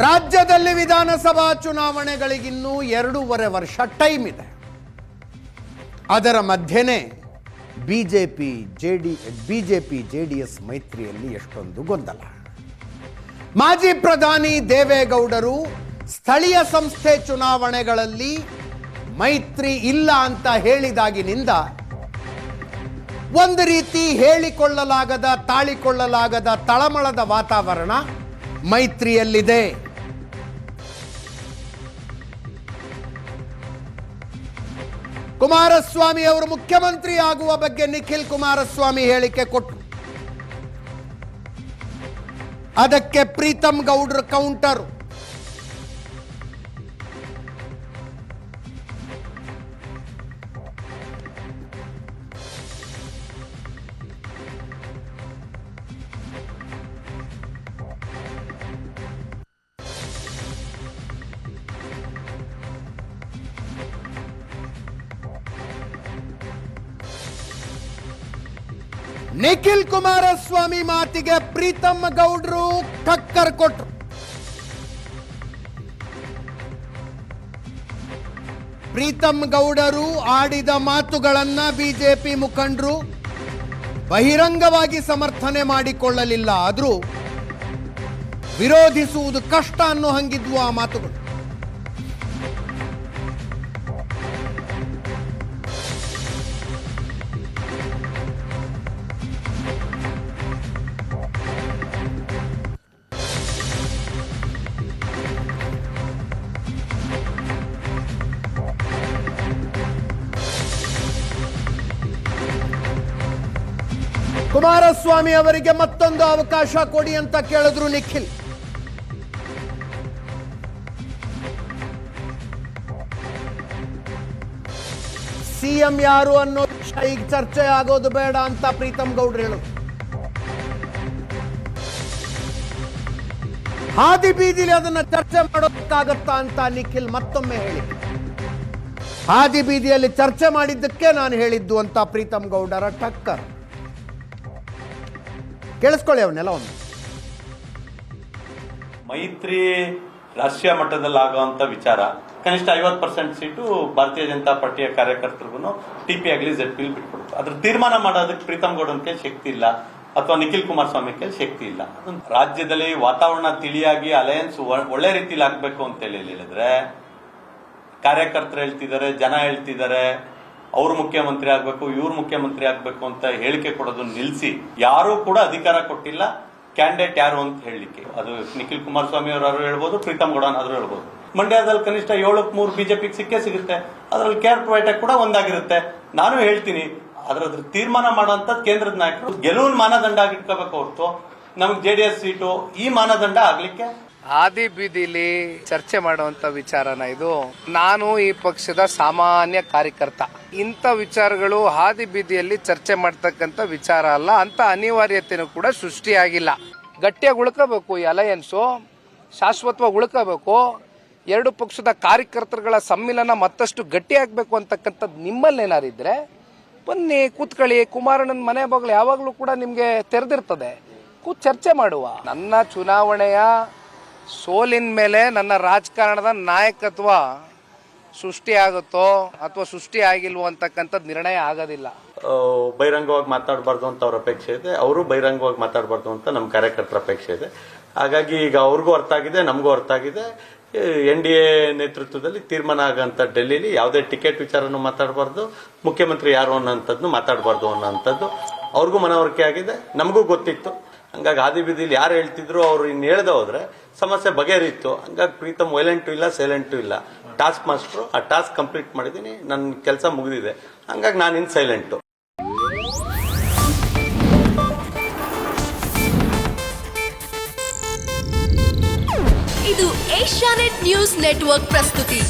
ರಾಜ್ಯದಲ್ಲಿ ವಿಧಾನಸಭಾ ಚುನಾವಣೆಗಳಿಗಿನ್ನೂ 2.5 ವರ್ಷ ಟೈಮ್ ಇದೆ. ಅದರ ಮಧ್ಯೆನೇ ಬಿಜೆಪಿ ಜೆಡಿಎಸ್ ಮೈತ್ರಿಯಲ್ಲಿ ಎಷ್ಟೊಂದು ಗೊಂದಲ. ಮಾಜಿ ಪ್ರಧಾನಿ ದೇವೇಗೌಡರು ಸ್ಥಳೀಯ ಸಂಸ್ಥೆ ಚುನಾವಣೆಗಳಲ್ಲಿ ಮೈತ್ರಿ ಇಲ್ಲ ಅಂತ ಹೇಳಿದಾಗಿನಿಂದ ಒಂದು ರೀತಿ ಹೇಳಿಕೊಳ್ಳಲಾಗದ ತಾಳಿಕೊಳ್ಳಲಾಗದ ತಳಮಳದ ವಾತಾವರಣ ಮೈತ್ರಿಯಲ್ಲಿದೆ. ಕುಮಾರಸ್ವಾಮಿ ಅವರು ಮುಖ್ಯಮಂತ್ರಿ ಆಗುವ ಬಗ್ಗೆ ನಿಖಿಲ್ ಕುಮಾರಸ್ವಾಮಿ ಹೇಳಿಕೆ ಕೊಟ್ಟರು. ಅದಕ್ಕೆ ಪ್ರೀತಮ್ ಗೌಡ್ರ ಕೌಂಟರ್. ನಿಖಿಲ್ ಕುಮಾರಸ್ವಾಮಿ ಮಾತಿಗೆ ಪ್ರೀತಮ್ ಗೌಡ್ರು ಟಕ್ಕರ್ ಕೊಟ್ರು. ಪ್ರೀತಮ್ ಗೌಡರು ಆಡಿದ ಮಾತುಗಳನ್ನ ಬಿಜೆಪಿ ಮುಖಂಡರು ಬಹಿರಂಗವಾಗಿ ಸಮರ್ಥನೆ ಮಾಡಿಕೊಳ್ಳಲಿಲ್ಲ. ಆದರೂ ವಿರೋಧಿಸುವುದು ಕಷ್ಟ ಅನ್ನೋ ಹಂಗಿದ್ವು ಆ ಮಾತುಗಳು. ಕುಮಾರಸ್ವಾಮಿ ಅವರಿಗೆ ಮತ್ತೊಂದು ಅವಕಾಶ ಕೊಡಿ ಅಂತ ಕೇಳಿದ್ರು ನಿಖಿಲ್. ಸಿಎಂ ಯಾರು ಅನ್ನೋ ಈಗ ಚರ್ಚೆ ಆಗೋದು ಬೇಡ ಅಂತ ಪ್ರೀತಮ್ ಗೌಡ್ರು ಹೇಳಿದ್ರು. ಹಾದಿ ಬೀದಿಲಿ ಅದನ್ನ ಚರ್ಚೆ ಮಾಡೋದಕ್ಕಾಗತ್ತಾ ಅಂತ ನಿಖಿಲ್ ಮತ್ತೊಮ್ಮೆ ಹೇಳಿ, ಹಾದಿ ಬೀದಿಯಲ್ಲಿ ಚರ್ಚೆ ಮಾಡಿದ್ದಕ್ಕೆ ನಾನು ಹೇಳಿದ್ದು ಅಂತ ಪ್ರೀತಮ್ ಗೌಡರ ಟಕ್ಕರ್. ಕೇಳಿಸ್ಕೊಳ್ಳಿ ಅವನ್ನೆಲ್ಲ. ಒಂದು ಮೈತ್ರಿ ರಾಷ್ಟ್ರೀಯ ಮಟ್ಟದಲ್ಲಿ ಆಗುವಂತ ವಿಚಾರ, ಕನಿಷ್ಠ 50% ಸೀಟು ಭಾರತೀಯ ಜನತಾ ಪಾರ್ಟಿಯ ಕಾರ್ಯಕರ್ತರಿಗೂ ಟಿಪಿ ಆಗಲಿ ZP ಬಿಟ್ಕೊಡುತ್ತೆ. ಅದ್ರ ತೀರ್ಮಾನ ಮಾಡೋದಕ್ಕೆ ಪ್ರೀತಮ್ ಗೌಡನ್ ಕೈಲಿ ಶಕ್ತಿ ಇಲ್ಲ, ಅಥವಾ ನಿಖಿಲ್ ಕುಮಾರಸ್ವಾಮಿ ಕೈಲಿ ಶಕ್ತಿ ಇಲ್ಲ. ರಾಜ್ಯದಲ್ಲಿ ವಾತಾವರಣ ತಿಳಿಯಾಗಿ ಅಲಯನ್ಸ್ ಒಳ್ಳೆ ರೀತಿಲಿ ಆಗ್ಬೇಕು ಅಂತ ಹೇಳಿದ್ರೆ ಕಾರ್ಯಕರ್ತರು ಹೇಳ್ತಿದ್ದಾರೆ, ಜನ ಹೇಳ್ತಿದ್ದಾರೆ ಅವ್ರು ಮುಖ್ಯಮಂತ್ರಿ ಆಗ್ಬೇಕು, ಇವ್ರು ಮುಖ್ಯಮಂತ್ರಿ ಆಗ್ಬೇಕು ಅಂತ ಹೇಳಿಕೆ ಕೊಡೋದನ್ನ ನಿಲ್ಲಿಸಿ, ಯಾರು ಕೂಡ ಅಧಿಕಾರ ಕೊಟ್ಟಿಲ್ಲ ಕ್ಯಾಂಡಿಡೇಟ್ ಯಾರು ಅಂತ ಹೇಳಲಿಕ್ಕೆ. ಅದು ನಿಖಿಲ್ ಕುಮಾರಸ್ವಾಮಿ ಅವರು ಹೇಳ್ಬೋದು, ಪ್ರೀತಮ್ ಗೌಡನಾದ್ರೂ ಹೇಳ್ಬೋದು. ಮಂಡ್ಯದಲ್ಲಿ ಕನಿಷ್ಠ 7-3 ಬಿಜೆಪಿಗೆ ಸಿಗುತ್ತೆ. ಅದರಲ್ಲಿ KR Private ಕೂಡ ಒಂದಾಗಿರುತ್ತೆ. ನಾನು ಹೇಳ್ತೀನಿ, ಅದ್ರ ತೀರ್ಮಾನ ಮಾಡುವಂತ ಕೇಂದ್ರದ ನಾಯಕರು ಗೆಲುವಿನ ಮಾನದಂಡ ಆಗಿಟ್ಕೋಬೇಕು ಹೊರತು ನಮ್ಗೆ JDS ಸೀಟು ಈ ಮಾನದಂಡ ಆಗ್ಲಿಕ್ಕೆ. ಹಾದಿ ಬೀದಿಲಿ ಚರ್ಚೆ ಮಾಡುವಂತ ವಿಚಾರನ ಇದು. ನಾನು ಈ ಪಕ್ಷದ ಸಾಮಾನ್ಯ ಕಾರ್ಯಕರ್ತ. ಇಂಥ ವಿಚಾರಗಳು ಹಾದಿ ಬೀದಿಯಲ್ಲಿ ಚರ್ಚೆ ಮಾಡ್ತಕ್ಕಂಥ ವಿಚಾರ ಅಲ್ಲ. ಅಂತ ಅನಿವಾರ್ಯತೆನೂ ಕೂಡ ಸೃಷ್ಟಿಯಾಗಿಲ್ಲ. ಗಟ್ಟಿಯಾಗಿ ಉಳ್ಕೋಬೇಕು ಈ ಅಲಯನ್ಸು, ಶಾಶ್ವತವಾಗಿ ಉಳ್ಕೋಬೇಕು. ಎರಡು ಪಕ್ಷದ ಕಾರ್ಯಕರ್ತರುಗಳ ಸಮ್ಮಿಲನ ಮತ್ತಷ್ಟು ಗಟ್ಟಿಯಾಗಬೇಕು ಅಂತಕ್ಕಂಥದ್ದು ನಿಮ್ಮಲ್ಲೇನಾರಿದ್ರೆ ಬನ್ನಿ, ಕೂತ್ಕೊಳ್ಳಿ. ಕುಮಾರಣ್ಣನ ಮನೆ ಬಾಗಿಲು ಯಾವಾಗಲೂ ಕೂಡ ನಿಮಗೆ ತೆರೆದಿರ್ತದೆ, ಕೂತ್ ಚರ್ಚೆ ಮಾಡುವ. ನನ್ನ ಚುನಾವಣೆಯ ಸೋಲಿನ ಮೇಲೆ ನನ್ನ ರಾಜಕಾರಣದ ನಾಯಕತ್ವ ಸೃಷ್ಟಿಯಾಗುತ್ತೋ ಅಥವಾ ಸೃಷ್ಟಿ ಆಗಿಲ್ವೋ ಅಂತಕ್ಕಂಥದ್ದು ನಿರ್ಣಯ ಆಗೋದಿಲ್ಲ. ಬಹಿರಂಗವಾಗಿ ಮಾತಾಡಬಾರ್ದು ಅಂತ ಅವ್ರ ಅಪೇಕ್ಷೆ ಇದೆ, ಅವರು ಬಹಿರಂಗವಾಗಿ ಮಾತಾಡಬಾರ್ದು ಅಂತ ನಮ್ಮ ಕಾರ್ಯಕರ್ತರ ಅಪೇಕ್ಷೆ ಇದೆ. ಹಾಗಾಗಿ ಈಗ ಅವ್ರಿಗೂ ಅರ್ಥ ಆಗಿದೆ, ನಮಗೂ ಅರ್ಥ ಆಗಿದೆ. NDA ನೇತೃತ್ವದಲ್ಲಿ ತೀರ್ಮಾನ ಆಗಂತ ಡೆಲ್ಲಿಲಿ ಯಾವುದೇ ಟಿಕೆಟ್ ವಿಚಾರನೂ ಮಾತಾಡಬಾರ್ದು, ಮುಖ್ಯಮಂತ್ರಿ ಯಾರು ಅನ್ನೋಂಥದ್ದು ಮಾತಾಡಬಾರ್ದು ಅನ್ನೋಂಥದ್ದು ಅವ್ರಿಗೂ ಮನವರಿಕೆ ಆಗಿದೆ, ನಮಗೂ ಗೊತ್ತಿತ್ತು. ಹಂಗಾಗಿ ಹಾದಿ ಬೀದಿಲಿ ಯಾರು ಹೇಳ್ತಿದ್ರು ಅವ್ರು ಇನ್ನು ಹೇಳ್ದೆ ಹೋದ್ರೆ ಸಮಸ್ಯೆ ಬಗೆಹರಿತ್ತು. ಹಂಗಾಗಿ ಪ್ರೀತಮ್ ವೈಲೆಂಟು ಇಲ್ಲ, ಸೈಲೆಂಟು ಇಲ್ಲ. ಟಾಸ್ಕ್ ಮಾಸ್ಟರು, ಆ ಟಾಸ್ಕ್ ಕಂಪ್ಲೀಟ್ ಮಾಡಿದ್ದೀನಿ, ನನ್ನ ಕೆಲಸ ಮುಗಿದಿದೆ. ಹಂಗಾಗಿ ನಾನು ಇನ್ನು ಸೈಲೆಂಟು. ಇದು ಏಷ್ಯಾನೆಟ್ ನ್ಯೂಸ್ ನೆಟ್ವರ್ಕ್ ಪ್ರಸ್ತುತಿ.